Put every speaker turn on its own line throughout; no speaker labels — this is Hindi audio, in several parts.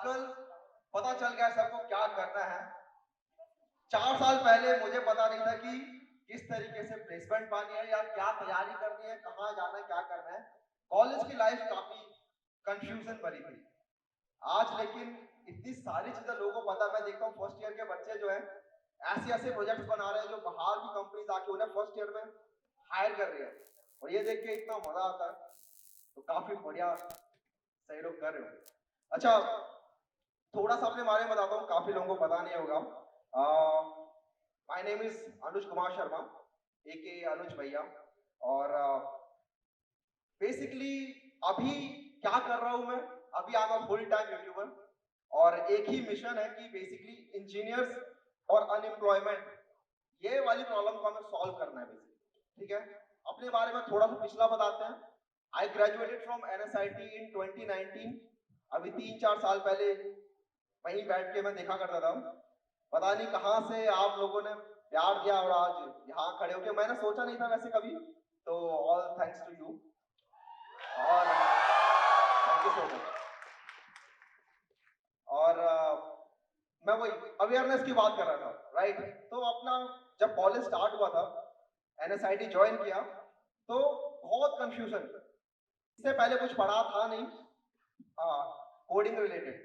आजकल पता चल गया सबको क्या करना है। 4 साल पहले मुझे पता नहीं था कि किस तरीके से प्लेसमेंट पानी है या क्या तैयारी करनी है, कहाँ जाना है, क्या करना है। कॉलेज की लाइफ काफी कंफ्यूजन भरी थी। आज लेकिन इतनी सारी चीजें लोगों को पता। मैं देखता हूँ फर्स्ट ईयर के बच्चे जो है ऐसे ऐसे प्रोजेक्ट्स बना रहे हैं जो बाहर की कंपनीज आके उन्हें फर्स्ट ईयर में हायर कर रही है, और ये देख के इतना मजा आता है। तो काफी बढ़िया, सही लोग कर रहे हो। अच्छा, थोड़ा सा अपने बारे में बताता हूँ, काफी लोगों को पता नहीं होगा। My name is Anuj Kumar Sharma, एके अनुज भैया। और बेसिकली अभी क्या कर रहा हूँ मैं, अभी I am full time YouTuber, और एक ही मिशन है कि बेसिकली इंजीनियर्स और अनएम्प्लॉयमेंट, ये वाली प्रॉब्लम को हमें सॉल्व करना है बेसिकली। ठीक है, अपने बारे में थोड़ा सा पिछला बताते हैं। आई ग्रेजुएटेड फ्रॉम एनएसआईटी इन 2019। अभी 3-4 साल पहले वहीं बैठ के मैं देखा करता था, पता नहीं कहाँ से आप लोगों ने प्यार दिया और आज यहाँ खड़े होके मैंने सोचा नहीं था वैसे कभी। तो ऑल थैंक्स टू यू, और थैंक यू सो मच। और मैं वही अवेयरनेस की बात कर रहा था, राइट। तो अपना जब कॉलेज स्टार्ट हुआ था, एनएसआईटी ज्वाइन किया, तो बहुत कंफ्यूजन। इससे पहले कुछ पढ़ा था नहीं कोडिंग रिलेटेड,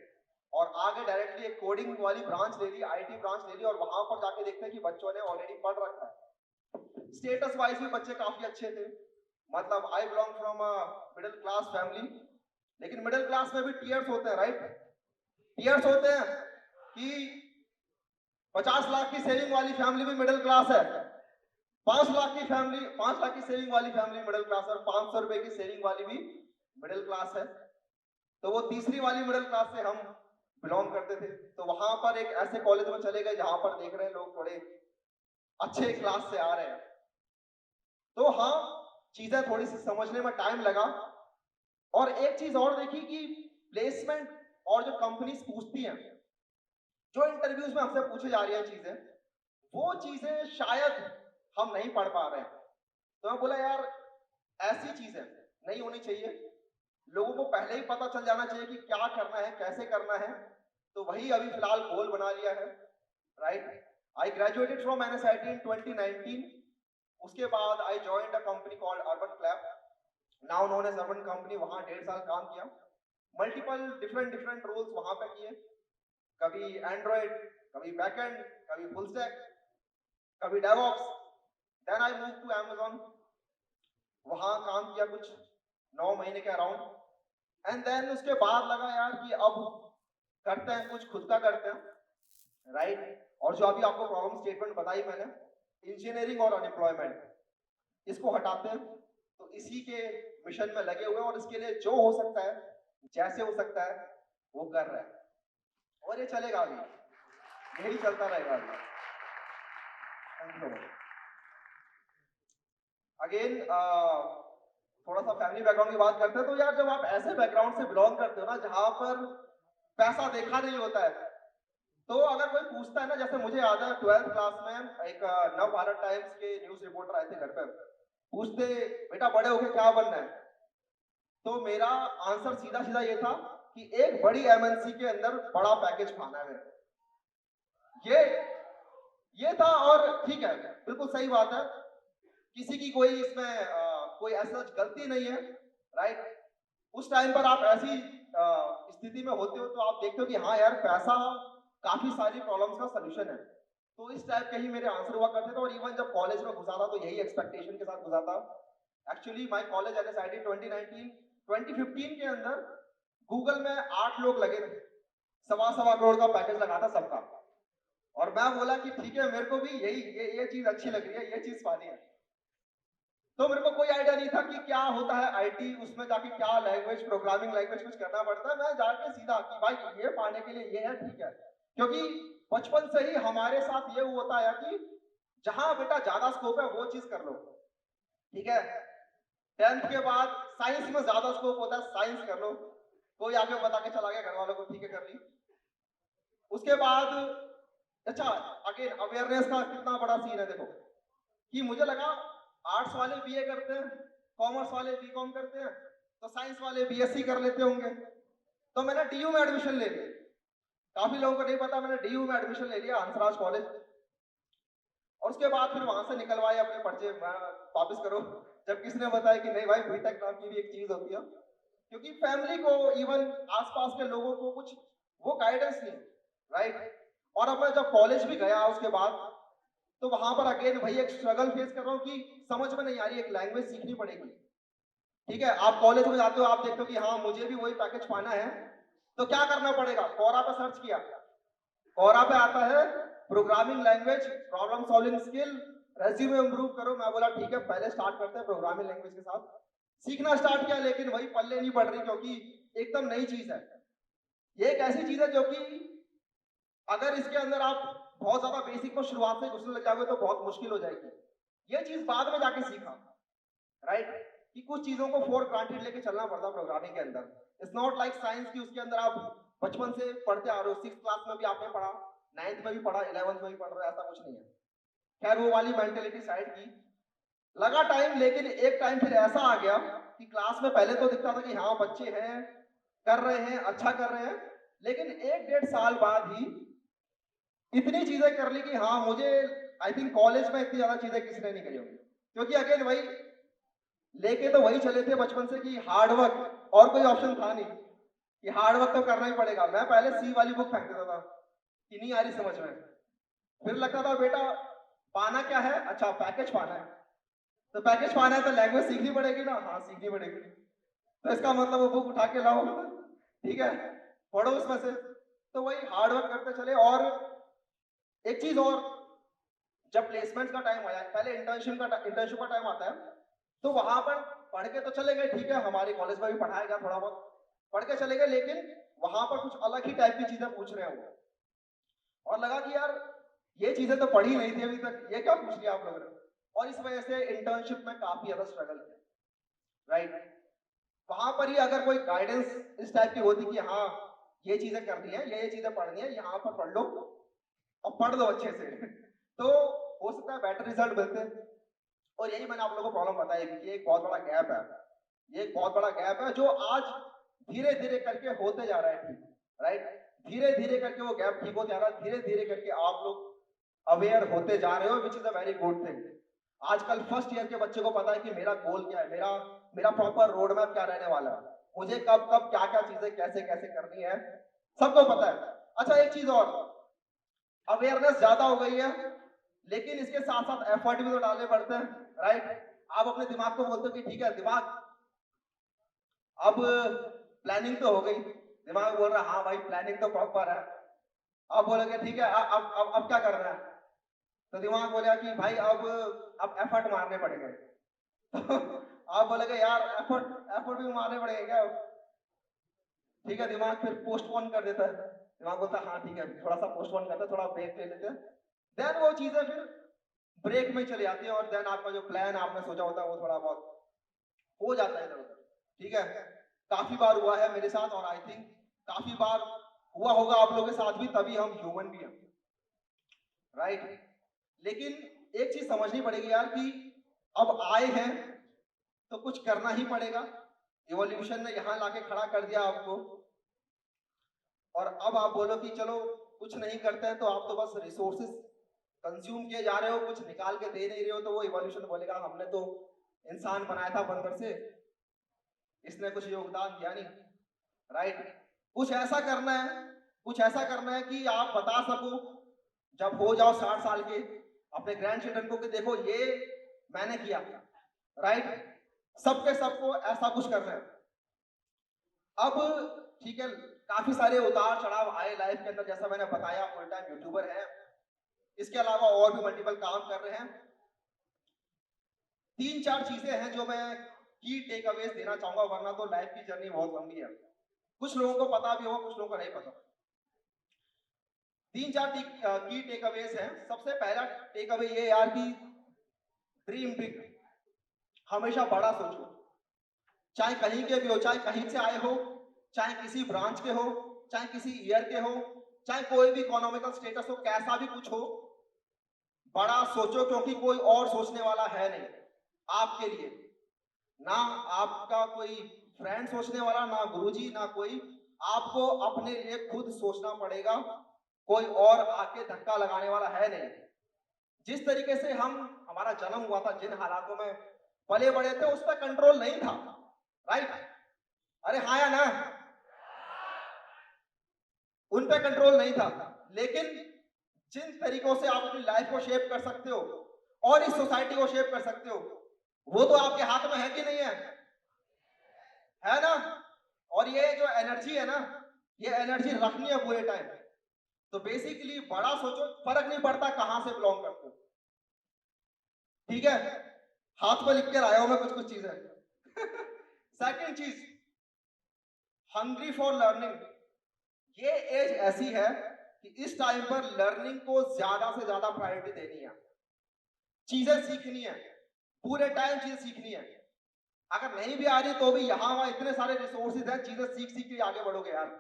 और आगे डायरेक्टली एक कोडिंग वाली ब्रांच ले ली, आईटी ब्रांच ले ली, और वहां पर जाके देखते हैं कि बच्चों ने ऑलरेडी पढ़ रखा है। स्टेटस वाइज भी बच्चे काफी अच्छे थे, मतलब I belong from a middle class family. लेकिन मिडिल क्लास में भी टीयर्स होते हैं, राइट। टीयर्स होते हैं कि 50 लाख की सेविंग वाली फैमिली भी मिडिल क्लास है, 5 लाख की फैमिली, 5 लाख की सेविंग वाली फैमिली मिडिल क्लास है, और 500 रुपए की सेविंग वाली भी मिडिल क्लास है। तो वो तीसरी वाली मिडिल क्लास से हम बिलोंग करते थे। तो वहां पर एक ऐसे कॉलेज में चले गए जहां पर देख रहे हैं लोग थोड़े अच्छे क्लास से आ रहे हैं। तो हाँ, चीजें थोड़ी सी समझने में टाइम लगा। और एक चीज और देखी कि प्लेसमेंट और जो कंपनीज पूछती हैं, जो इंटरव्यूज में हमसे पूछे जा रही हैं चीजें, वो चीजें शायद हम नहीं पढ़ पा रहे हैं। तो मैं बोला यार, ऐसी चीजें नहीं होनी चाहिए। लोगों को पहले ही पता चल जाना चाहिए कि क्या करना है, कैसे करना है। तो वही अभी फिलहाल गोल बना लिया है, right. I graduated from NSIT in 2019। उसके बाद I joined a company called Urban Clap, now known as Urban Company. वहां 1.5 साल काम किया, मल्टीपल डिफरेंट डिफरेंट रोल्स वहां पे किए। कभी एंड्रॉइड, कभी बैकएंड, कभी फुल स्टैक, कभी DevOps. Then I move to Amazon, वहां काम किया कुछ 9 महीने के अराउंड। एंड देन उसके बाद लगा यार कि अब करते हैं कुछ खुद का करते हैं, राइट। और जो अभी आपको प्रॉब्लम स्टेटमेंट बताई मैंने, इंजीनियरिंग और अनएम्प्लॉयमेंट, इसको हटाते हैं। तो इसी के मिशन में लगे हुए हैं, और इसके लिए जो हो सकता है, जैसे हो सकता है, वो कर रहे हैं। और ये चलेगा अभी, यही चलता रहेगा अभी। Thank you. अगेन थोड़ा सा फैमिली बैकग्राउंड की बात करते हैं। तो यार, जब आप ऐसे बैकग्राउंड से बिलोंग करते हो ना जहां पर पैसा देखा नहीं होता है, तो अगर कोई पूछता है ना, जैसे मुझे याद है 12th क्लास में एक नव भारत टाइम्स के न्यूज रिपोर्टर आए थे घर पे, पूछते बेटा बड़े होके क्या बनना है। तो मेरा आंसर सीधा सीधा ये था कि एक बड़ी एमएनसी के अंदर बड़ा पैकेज पाना है मेरे को। ये था, और ठीक है, बिल्कुल सही बात है। किसी की कोई इसमें कोई ऐसा गलती नहीं है, राइट। उस टाइम पर आप ऐसी स्थिति में होते हो तो आप देखते हो कि हाँ यार, पैसा काफी सारी प्रॉब्लम्स का सोल्यूशन है। तो इस टाइप के ही मेरे आंसर हुआ करते थे। और इवन जब कॉलेज में घुसा था तो यही एक्सपेक्टेशन के साथ घुसा था। एक्चुअली माय कॉलेज एनएसआईटी 2015 के अंदर गूगल में 8 लोग लगे थे, सवा सवा करोड़ का पैकेज लगा था सबका। और मैं बोला कि ठीक है, मेरे को भी यही ये चीज अच्छी लग रही है, ये चीज पानी है। तो मेरे को कोई आइडिया नहीं था कि क्या होता है आईटी, उसमें जाके क्या लैंग्वेज, प्रोग्रामिंग लैंग्वेज कुछ करना पड़ता है। मैं जाके सीधा कि भाई ये पाने के लिए ये है, ठीक है। क्योंकि बचपन से ही हमारे साथ ये होता है कि जहां बेटा ज्यादा स्कोप है वो चीज कर लो, ठीक है। 10th के बाद साइंस में ज्यादा स्कोप होता है, साइंस कर लो। कोई आगे बता के चला गया घर वालों को, ठीक है कर ली। उसके बाद अच्छा, अगेन अवेयरनेस का कितना बड़ा सीन है देखो, कि मुझे लगा आर्ट्स वाले बीए करते हैं, कॉमर्स वाले बीकॉम करते हैं, तो साइंस वाले बीएससी कर लेते होंगे। तो मैंने डीयू में एडमिशन ले लिया। काफी लोगों को नहीं पता, मैंने डीयू में एडमिशन ले लिया, हंसराज कॉलेज। और उसके बाद फिर वहां से निकलवाए अपने पर्चे, वापस करो। जब किसी ने बताया कि नहीं भाई, बीटेक नाम की भी एक चीज होती है। क्योंकि फैमिली को, इवन आसपास के लोगों को कुछ वो गाइडेंस नहीं, राइट। और अब मैं जब कॉलेज भी गया उसके बाद, तो वहां पर अगेन वही एक स्ट्रगल फेस कर रहा हूँ कि समझ में नहीं आ रही, एक लैंग्वेज सीखनी पड़ेगी। ठीक है, आप कॉलेज में जाते हो, आप देखते हो कि हाँ मुझे भी वही पैकेज पाना है, तो क्या करना पड़ेगा? कोरा पे सर्च किया, कोरा पे आता है programming language, problem solving skill, resume improve करो। मैं बोला ठीक है, पहले स्टार्ट करते हैं प्रोग्रामिंग लैंग्वेज के साथ। सीखना स्टार्ट किया, लेकिन वही पल्ले नहीं पड़ रही, क्योंकि एकदम नई चीज है। ये एक ऐसी चीज है जो कि अगर इसके अंदर आप बहुत ज्यादा बेसिक को शुरुआत से घुसने लग जाओगे तो बहुत मुश्किल हो जाएगी। ये चीज बाद में जाके सीखा, राइट, कि कुछ चीजों को फॉर ग्रांटेड लेके चलना पड़ता प्रोग्रामिंग के अंदर। इट्स नॉट लाइक साइंस की उसके अंदर आप बचपन से पढ़ते आ रहे हो, 6th क्लास में भी आपने पढ़ा, 9th में भी पढ़ा, 11th में भी पढ़ रहे हो, ऐसा कुछ नहीं है। खैर वो वाली मेंटेलिटी साइड की, लगा टाइम, लेकिन एक टाइम फिर ऐसा आ गया कि क्लास में पहले तो दिखता था कि हाँ बच्चे हैं, कर रहे हैं, अच्छा कर रहे हैं, लेकिन 1-1.5 साल बाद ही इतनी चीजें कर ली कि हाँ मुझे, आई थिंक कॉलेज में इतनी ज्यादा चीजें किसी ने नहीं करी होंगी। क्योंकि अगेन वही लेके तो वही चले थे बचपन से कि हार्ड वर्क, और कोई ऑप्शन था नहीं कि हार्ड वर्क तो करना ही पड़ेगा। मैं पहले सी वाली बुक फेंक देता था कि नहीं आ रही समझ में, फिर लगता था बेटा पाना क्या है, अच्छा पैकेज पाना है, तो पैकेज पाना है तो लैंग्वेज सीखनी पड़ेगी ना, हाँ सीखनी पड़ेगी, तो इसका मतलब वो बुक उठा के लाओ, ठीक है, पढ़ो उसमें से। तो वही हार्ड वर्क करते चले। और एक चीज और, जब प्लेसमेंट का टाइम आया, पहले इंटर्नशिप का टाइम आता है, तो वहां पर पढ़ के तो चले गए, ठीक है, हमारे कॉलेज में भी पढ़ाया गया, थोड़ा बहुत पढ़ के चले गए, लेकिन वहां पर कुछ अलग ही टाइप की चीजें पूछ रहे हैं वो। और लगा कि यार ये चीजें तो पढ़ी नहीं थी अभी तक, ये क्या पूछ लिया आप लोगों ने। और इस वजह से इंटर्नशिप में काफी ज्यादा स्ट्रगल किया, राइट। वहां पर ही अगर कोई गाइडेंस इस टाइप की होती कि हाँ ये चीजें करनी है, ये चीजें पढ़नी है, यहाँ पर पढ़ लो और पढ़ लो अच्छे से, तो हो सकता है बेटर रिजल्ट मिलते। और यही मैंने आप लोगों को प्रॉब्लम बताई कि ये एक बहुत बड़ा गैप है, ये एक बहुत बड़ा गैप है जो आज धीरे धीरे करके होते जा रहा है ठीक, राइट। धीरे धीरे करके वो गैप ठीक होते जा रहा है, धीरे धीरे करके आप लोग अवेयर होते जा रहे हो, which is a very good thing. आजकल फर्स्ट ईयर के बच्चे को पता है कि मेरा गोल क्या है, मेरा मेरा प्रॉपर रोड मैप क्या रहने वाला है, मुझे कब कब क्या क्या चीजें कैसे कैसे करनी है, सबको पता है। अच्छा एक चीज और, अवेयरनेस ज्यादा हो गई है, लेकिन इसके साथ साथ एफर्ट भी तो डालने पड़ते हैं, राइट। आप अपने दिमाग को बोलते हो कि ठीक है दिमाग, अब प्लानिंग तो हो गई, दिमाग बोल रहा है हाँ भाई प्लानिंग तो प्रॉपर है। आप बोलोगे ठीक है, अब क्या करना है, तो दिमाग बोलेगा कि भाई अब एफर्ट मारने पड़ेंगे। आप बोलोगे यार एफर्ट एफर्ट भी मारने पड़ेंगे क्या, ठीक है, दिमाग फिर पोस्टपोन कर देता है, दिमाग बोलता है हाँ ठीक है थोड़ा सा पोस्टपोन करते हैं, थोड़ा ब्रेक ले लेते हैं। देन वो चीजें फिर ब्रेक में चली जाती है, और देन आपका जो प्लान आपने सोचा होता है वो थोड़ा बहुत हो जाता है इधर उधर, ठीक है। काफी बार हुआ है मेरे साथ, और आई थिंक काफी बार हुआ होगा आप लोगों के साथ भी, तभी हम ह्यूमन भी हैं, राइट। लेकिन एक चीज समझनी पड़ेगी यार कि अब आए हैं तो कुछ करना ही पड़ेगा। इवोल्यूशन ने यहाँ लाके खड़ा कर दिया आपको, और अब आप बोलो कि चलो कुछ नहीं करते हैं, तो आप तो बस रिसोर्सेस कंज्यूम किए जा रहे हो, कुछ निकाल के दे नहीं रहे हो, तो वो इवोल्यूशन बोलेगा हमने तो इंसान बनाया था बंदर से, इसने कुछ योगदान दिया नहीं, राइट। कुछ ऐसा करना है, कुछ ऐसा करना है कि आप बता सको जब हो जाओ 60 साल के, अपने ग्रैंड चिल्ड्रन को कि देखो ये मैंने किया, राइट। सबके सबको ऐसा कुछ करना है। अब ठीक है, काफी सारे उतार चढ़ाव आए लाइफ के अंदर, जैसा मैंने बताया फुल टाइम यूट्यूबर है, इसके अलावा और भी मल्टीपल काम कर रहे हैं। 3-4 चीजें हैं जो मैं की टेक अवेज देना चाहूंगा, वरना तो लाइफ की जर्नी बहुत लंबी है, कुछ लोगों को पता भी होगा, कुछ लोगों को नहीं पता। 3-4 की टेक अवेज हैं। सबसे पहला टेक अवे ये यार कि ड्रीम बिग, हमेशा बड़ा सोचो, चाहे कहीं के भी हो, चाहे कहीं से आए हो, चाहे किसी ब्रांच के हो, चाहे किसी ईयर के हो, चाहे कोई भी इकोनॉमिकल स्टेटस हो, कैसा भी कुछ हो, बड़ा सोचो, क्योंकि कोई और सोचने वाला है नहीं आपके लिए, ना आपका कोई फ्रेंड सोचने वाला, ना गुरुजी, ना कोई आपको अपने लिए खुद सोचना पड़ेगा, कोई और आके धक्का लगाने वाला है नहीं। जिस तरीके से हमारा जन्म हुआ था, जिन हालातों में पले बड़े थे, उस पर कंट्रोल नहीं था, राइट? अरे हाँ या ना? उन पे कंट्रोल नहीं था। लेकिन जिन तरीकों से आप अपनी लाइफ को शेप कर सकते हो और इस सोसाइटी को शेप कर सकते हो, वो तो आपके हाथ में है कि नहीं है? है ना? और ये जो एनर्जी है ना, ये एनर्जी रखनी है पूरे टाइम। तो बेसिकली बड़ा सोचो, फर्क नहीं पड़ता कहां से बिलोंग करते हो, ठीक है? हाथ पर लिख के लाया हूं मैं कुछ कुछ चीजें। सेकंड चीज, हंग्री फॉर लर्निंग। ये एज ऐसी है कि इस टाइम पर लर्निंग को ज्यादा से ज्यादा प्रायोरिटी देनी है, चीजें सीखनी है, पूरे टाइम चीजें सीखनी है। अगर नहीं भी आ रही तो भी यहाँ वहां इतने सारे रिसोर्सेज हैं, चीजें सीख सीख के आगे बढ़ोगे यार।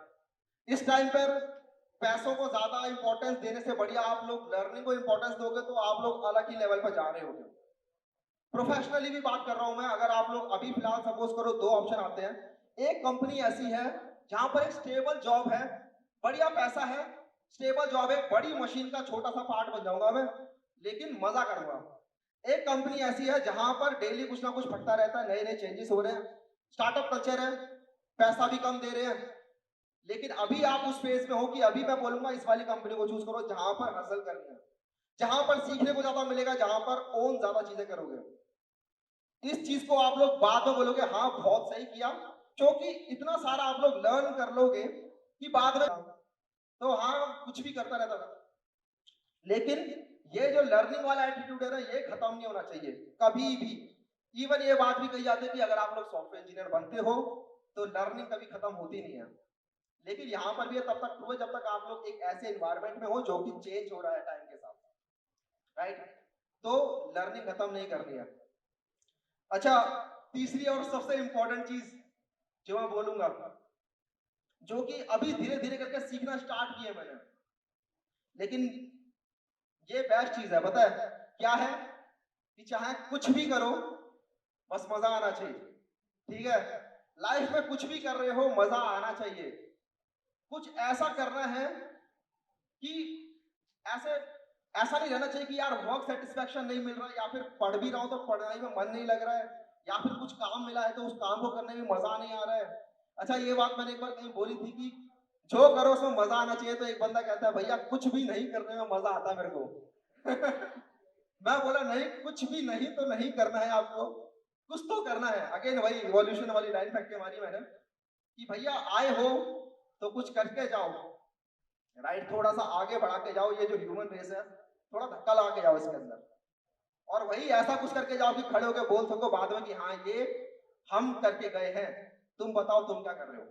इस टाइम पर पैसों को ज्यादा इंपॉर्टेंस देने से बढ़िया आप लोग लर्निंग को इंपॉर्टेंस दोगे तो आप लोग अलग ही लेवल पर जा रहे होगे। प्रोफेशनली भी बात कर रहा हूं मैं। अगर आप लोग अभी फिलहाल सपोज करो, दो ऑप्शन आते हैं। एक कंपनी ऐसी है जहां पर एक स्टेबल जॉब है, बढ़िया पैसा है, स्टेबल जॉब है, बड़ी मशीन का छोटा सा पार्ट बन जाऊंगा मैं, लेकिन मजा करूंगा। एक कंपनी ऐसी है जहां पर डेली कुछ ना कुछ फटता रहता है, नए नए चेंजेस हो रहे हैं, स्टार्टअप कल्चर है, पैसा भी कम दे रहे हैं। लेकिन अभी आप उस फेज में हो कि अभी मैं बोलूंगा इस वाली कंपनी को चूज करो, जहां पर हसल करनी है, जहां पर सीखने को ज्यादा मिलेगा, जहां पर ओन ज्यादा चीजें करोगे। इस चीज को आप लोग बाद में बोलोगे हाँ बहुत सही किया, क्योंकि इतना सारा आप लोग लर्न कर लोगे कि बाद में तो हाँ कुछ भी करता रहता था। लेकिन ये जो लर्निंग वाला एटीट्यूड है ना, ये खत्म नहीं होना चाहिए कभी भी। इवन ये बात भी कही जाती है कि अगर आप लोग सॉफ्टवेयर इंजीनियर बनते हो तो लर्निंग कभी खत्म होती नहीं है। लेकिन यहाँ पर भी ये तब तक ट्रू है जब तक आप लोग एक ऐसे एनवायरनमेंट में हो जो कि चेंज हो रहा है टाइम के साथ, राइट? तो लर्निंग खत्म नहीं करनी है। अच्छा, तीसरी और सबसे इंपॉर्टेंट चीज जो मैं बोलूंगा, जो कि अभी धीरे धीरे करके सीखना स्टार्ट किया मैंने, लेकिन ये बेस्ट चीज है, पता है क्या है? कि चाहे कुछ भी करो, बस मजा आना चाहिए, ठीक है? लाइफ में कुछ भी कर रहे हो, मजा आना चाहिए। कुछ ऐसा करना है कि ऐसे ऐसा नहीं रहना चाहिए कि यार वर्क सेटिस्फेक्शन नहीं मिल रहा है, या फिर पढ़ भी रहा हूं तो पढ़ाई में मन नहीं लग रहा है, या फिर कुछ काम मिला है तो उस काम को करने में मजा नहीं आ रहा है। अच्छा, ये बात मैंने एक बार कहीं बोली थी कि जो करो उसमें मजा आना चाहिए। तो एक बंदा कहता है भैया कुछ भी नहीं करने में मजा आता है मेरे को। मैं बोला नहीं, कुछ भी नहीं तो नहीं करना है आपको, कुछ तो करना है। अगेन वही रिवॉल्यूशन वाली लाइन फेंक के मारी मैंने कि भैया आए हो तो कुछ करके जाओ, राइट? थोड़ा सा आगे बढ़ा के जाओ, ये जो ह्यूमन रेस है थोड़ा धक्का लगा के जाओ इसके अंदर, और वही ऐसा कुछ करके जाओ कि खड़े होकर बोल सको बाद में कि हाँ ये हम करके गए हैं, तुम बताओ तुम क्या कर रहे हो।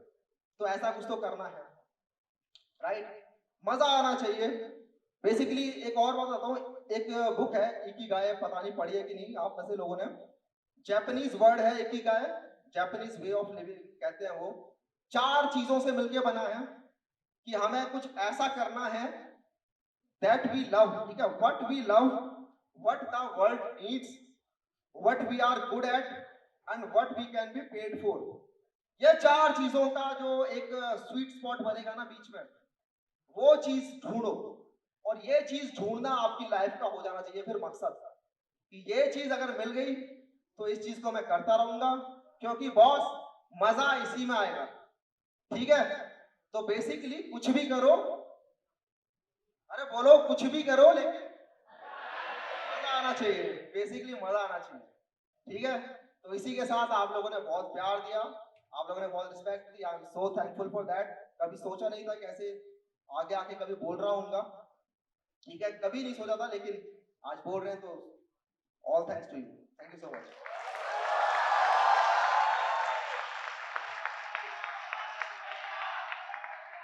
तो ऐसा कुछ तो करना है, राइट? मजा आना चाहिए। बेसिकली एक और बात बताता हूँ, एक बुक है इकिगाई, पता नहीं पढ़ी है कि नहीं आप में से लोगों ने। जापानीज वर्ड है Ikigai, Japanese way of living कहते हैं वो। 4 चीजों से मिलकर बना है कि हमें कुछ ऐसा करना है that we love, ठीक है? what we love, what the world needs, what we are good at and what we can be paid for। ये 4 चीजों का जो एक स्वीट स्पॉट बनेगा ना बीच में, वो चीज ढूंढो। और ये चीज ढूंढना आपकी लाइफ का हो जाना चाहिए फिर मकसद, कि ये चीज अगर मिल गई तो इस चीज को मैं करता रहूंगा, क्योंकि बॉस मजा इसी में आएगा, ठीक है? तो बेसिकली कुछ भी करो, अरे बोलो कुछ भी करो लेकिन मजा आना चाहिए। बेसिकली मजा आना चाहिए, ठीक है? तो इसी के साथ आप लोगों ने बहुत प्यार दिया, आप लोगों ने बहुत respect the, I am so thankful for that. कभी सोचा नहीं था कैसे आगे आके कभी बोल रहा हूँ, ठीक है? कभी नहीं सोचा था, लेकिन आज बोल रहे हैं तो all thanks to you, thank you so much.